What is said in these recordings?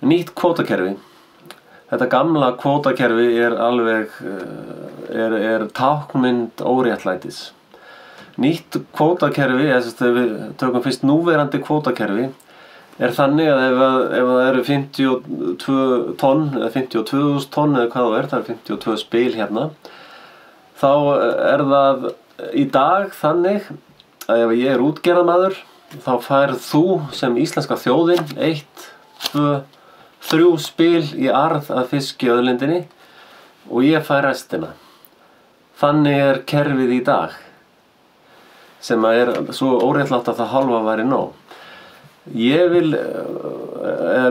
Nýtt kvótakerfi. Þetta gamla kvótakerfi alveg táknmynd óréttlætis. Nýtt kvótakerfi, við tökum fyrst núverandi kvótakerfi, þannig að ef það eru 52 tonn eða 52.000 tonn eða hvað það er 52 spil hérna, þá það í dag þannig að ef ég útgerðarmaður, þá færð þú sem íslenska þjóðin 1, 2, 3 spil í arð af fiski í auðlindinni og ég fæ restina. Þannig kerfið í dag, sem svo óréttlátt að það hálfa væri nóg.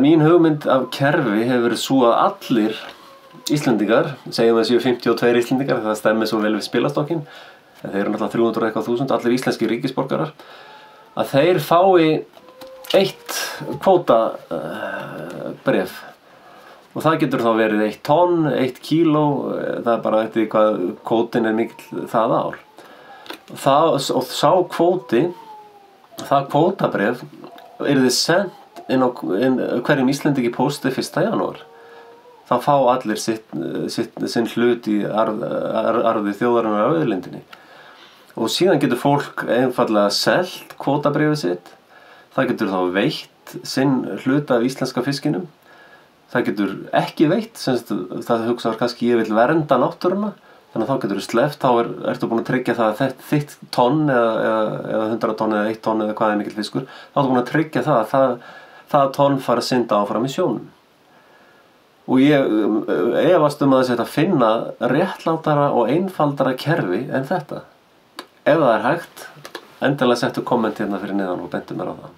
Mín hugmynd af kerfi hefur verið svo að allir Íslendingar, segjum að séu 52 Íslendingar, það stemmi svo vel við spilastokkinn, en þeir eru náttúrulega 300 eitthvað þúsund, allir íslenski ríkisborgarar, að þeir fái 1 kvótabréf. Og það getur þá verið 1 tonn, 1 kíló, það bara eftir hvað kvótin mikill það ár. Og sá kvóti, það kvótabréf, yrði sent inn hverjum Íslendingi pósti 1. janúar. Þá fá allir sinn hlut í arði þjóðarinnar á auðlindinni. Og síðan getur fólk einfaldlega selt kvótabréfið sitt. Það getur þá veitt sinn hlut af íslenska fiskinum. Það getur ekki veitt, það hugsar kannski ég vil vernda náttúruna, þannig að þá getur þú sleppt, þá ertu búin að tryggja það að þitt tonn eða 100 tonn eða 1 tonn eða hvað mikill fiskur, þá ertu búin að tryggja það að það tonn fara að synda áfram í sjónum. Og ég efast að það sé að finna réttlátara og einfaldara kerfi en þetta. Ef það hægt, endilega settu komment hérna fyrir neðan og bentu mér á það.